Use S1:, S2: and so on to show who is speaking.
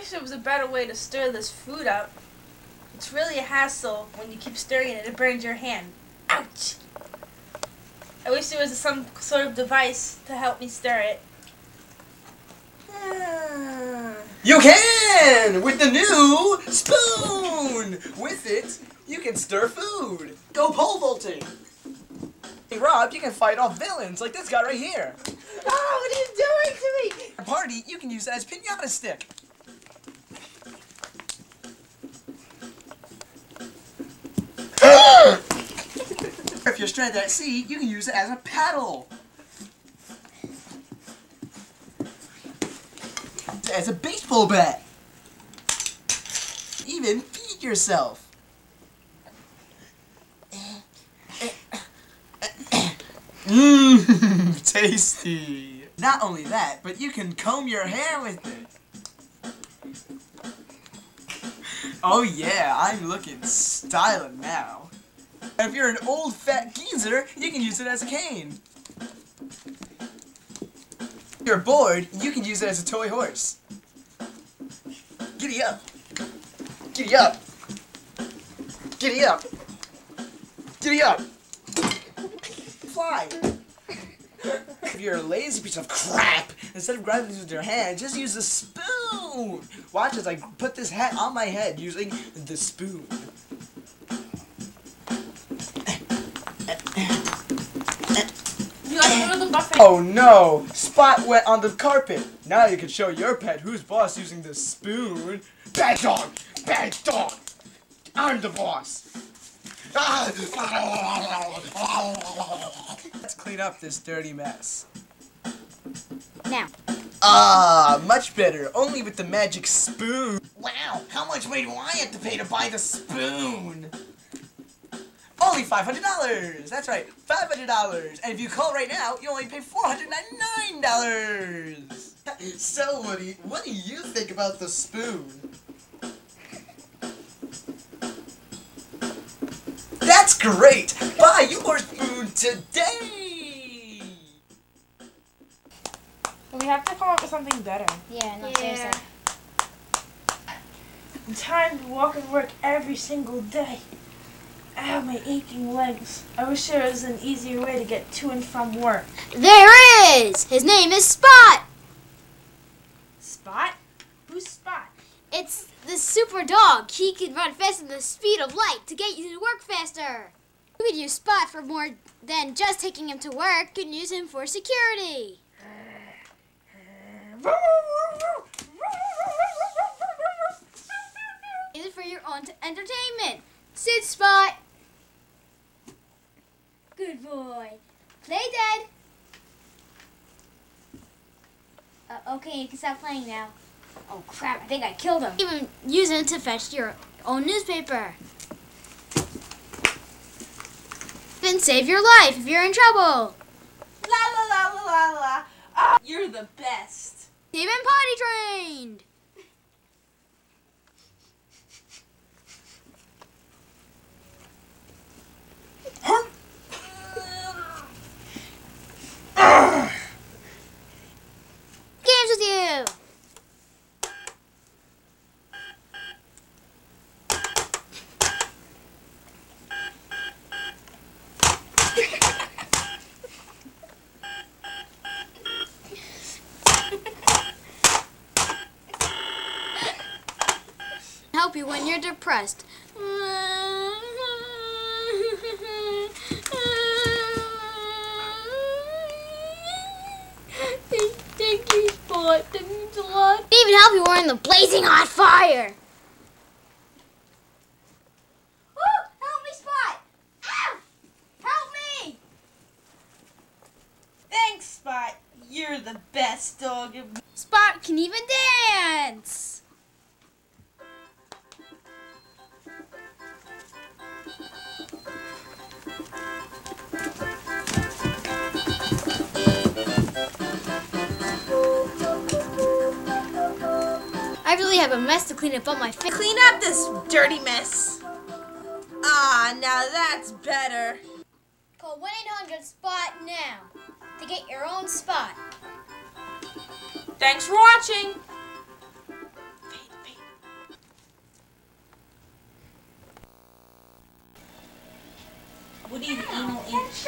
S1: wish there was a better way to stir this food up. It's really a hassle when you keep stirring it and it burns your hand. Ouch! I wish there was some sort of device to help me stir it.
S2: You can! With the new spoon! With it, you can stir food. Go pole vaulting. Hey Rob, you can fight off villains like this guy right here.
S1: Oh, what are you doing to me?
S2: At a party, you can use it as piñata stick. If you're stranded at sea, you can use it as a paddle. As a baseball bat. Even feed yourself. Mmm, tasty. Not only that, but you can comb your hair with it. Oh yeah, I'm looking styling now. And if you're an old fat geezer, you can use it as a cane. If you're bored, you can use it as a toy horse. Giddy up. Giddy up. Giddy up. Giddy up. Fly. If you're a lazy piece of crap, instead of grabbing this with your hand, just use a spoon. Watch as I put this hat on my head using the spoon.
S1: You like to go to the buffet?
S2: Oh no! Spot went on the carpet. Now you can show your pet who's boss using the spoon. Bad dog! Bad dog! I'm the boss! Let's clean up this dirty mess.
S3: Now.
S2: Ah, much better. Only with the magic spoon. Wow, how much money do I have to pay to buy the spoon? Only $500! That's right, $500! And if you call right now, you only pay $499! So, Woody, what do you think about the spoon? That's great! Buy your spoon today!
S1: We have to come up with something better.
S3: Yeah, no, seriously.
S1: I'm tired of walking to work every single day. Ow, my aching legs. I wish there was an easier way to get to and from work.
S3: There is! His name is Spot!
S1: Spot? Who's Spot?
S3: It's the super dog. He can run faster than the speed of light to get you to work faster. You could use Spot for more than just taking him to work. You can use him for security. Use it for your own entertainment. Sit, Spot. Good boy. Play dead. Okay, you can stop playing now. Oh crap, I think I killed him. Even use it to fetch your own newspaper. Then save your life if you're in trouble.
S1: La la la la la la. Oh, you're the best.
S3: Even potty trained. Games with you. Help you when you're depressed. Thank you, Spot. That means a lot. Even help you when you're in the blazing hot fire. Oh, help me, Spot! Ow! Help me!
S1: Thanks, Spot. You're the best dog.
S3: Spot can even dance. I really have a mess to clean up on my face.
S1: Clean up this dirty mess. Ah, now that's better.
S3: Call 1-800-SPOT now to get your own spot.
S1: Thanks for watching. Woody the anal inch.